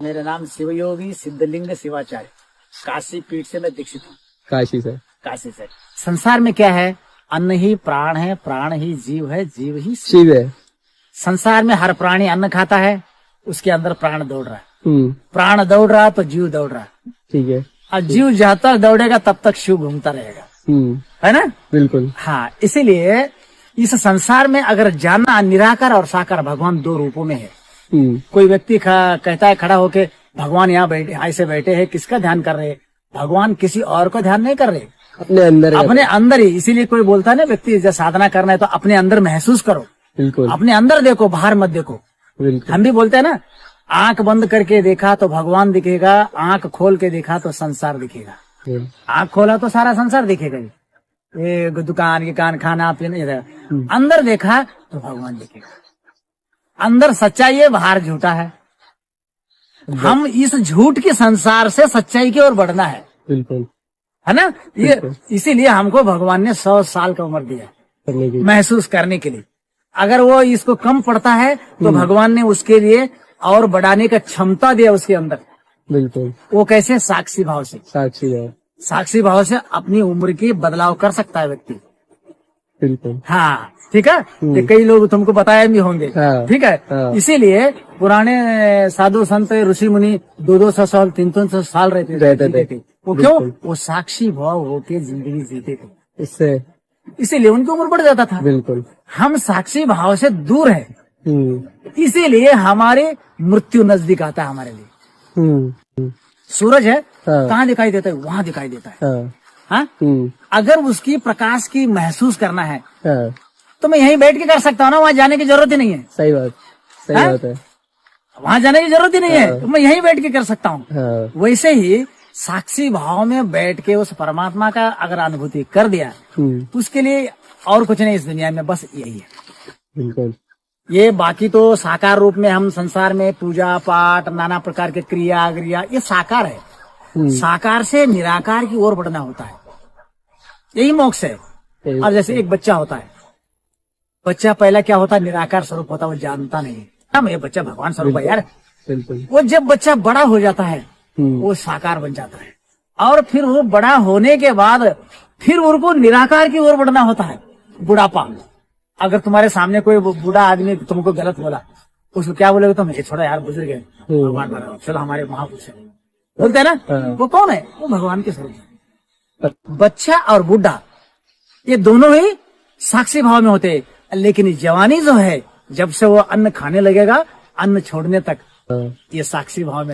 मेरा नाम शिवयोगी सिद्धलिंग शिवाचार्य, काशी पीठ से मैं दीक्षित हूँ। काशी से। संसार में क्या है? अन्न ही प्राण है, प्राण ही जीव है, जीव ही शिव है। संसार में हर प्राणी अन्न खाता है, उसके अंदर प्राण दौड़ रहा है। प्राण दौड़ रहा तो जीव दौड़ रहा है। ठीक है। और जीव जब तक दौड़ेगा तब तक शिव घूमता रहेगा, है ना? बिल्कुल। हाँ, इसीलिए इस संसार में अगर जानना, निराकार और साकार भगवान दो रूपों में है। कोई व्यक्ति कहता है खड़ा होके, भगवान यहाँ बैठे, ऐसे बैठे हैं, किसका ध्यान कर रहे हैं? भगवान किसी और को ध्यान नहीं कर रहे, अपने अंदर ही। इसीलिए कोई बोलता है ना, व्यक्ति जब साधना करना है तो अपने अंदर महसूस करो, अपने अंदर देखो, बाहर मत देखो। हम भी बोलते हैं ना, आंख बंद करके देखा तो भगवान दिखेगा, आंख खोल के देखा तो संसार दिखेगा। आंख खोला तो सारा संसार दिखेगा, ये दुकान के कान, खाना पीना। अंदर देखा तो भगवान दिखेगा। अंदर सच्चाई है, बाहर झूठा है। हम इस झूठ के संसार से सच्चाई की ओर बढ़ना है, बिल्कुल, है ना? ये इसीलिए हमको भगवान ने 100 साल का उम्र दिया महसूस करने के लिए। अगर वो इसको कम पड़ता है तो भगवान ने उसके लिए और बढ़ाने का क्षमता दिया उसके अंदर। बिल्कुल। वो कैसे? साक्षी भाव से। साक्षी भाव से अपनी उम्र की बदलाव कर सकता है व्यक्ति। बिल्कुल। हाँ, ठीक है। ये कई लोग तुमको बताए भी होंगे। ठीक है। इसीलिए पुराने साधु संत ऋषि मुनि 200 साल 300 साल रहते थे। वो क्यों? वो साक्षी भाव होके जिंदगी जीते थे, इससे इसीलिए उनकी उम्र बढ़ जाता था। बिल्कुल। हम साक्षी भाव से दूर है, इसीलिए हमारे मृत्यु नजदीक आता है हमारे लिए। सूरज है, कहाँ दिखाई देता है? वहाँ दिखाई देता है। हाँ? अगर उसकी प्रकाश की महसूस करना है तो मैं यहीं बैठ के कर सकता हूँ ना, वहाँ जाने की जरूरत ही नहीं है। सही बात है। वहाँ जाने की जरूरत ही नहीं है, तो मैं यहीं बैठ के कर सकता हूँ। वैसे ही साक्षी भाव में बैठ के उस परमात्मा का अगर अनुभूति कर दिया तो उसके लिए और कुछ नहीं इस दुनिया में, बस यही है। बिल्कुल। ये बाकी तो साकार रूप में हम संसार में पूजा पाठ, नाना प्रकार के क्रिया, ये साकार है। साकार से निराकार की ओर बढ़ना होता है, यही मोक्ष है। और जैसे एक बच्चा होता है, बच्चा पहला क्या होता है? निराकार स्वरूप होता है, वो जानता नहीं हम ये बच्चा भगवान स्वरूप है यार। बिल्कुल। वो जब बच्चा बड़ा हो जाता है वो साकार बन जाता है, और फिर वो बड़ा होने के बाद फिर उनको निराकार की ओर बढ़ना होता है। बुढ़ापा, अगर तुम्हारे सामने कोई बूढ़ा आदमी तुमको गलत बोला, उसको क्या बोलेगा? तुम ये छोड़ो यार, बुजुर्ग है, चलो हमारे महापुरुष है, बोलते है ना। वो कौन है? वो भगवान के स्वरूप है। बच्चा और बूढ़ा ये दोनों ही साक्षी भाव में होते हैं, लेकिन जवानी जो है, जब से वो अन्न खाने लगेगा, अन्न छोड़ने तक ये साक्षी भाव में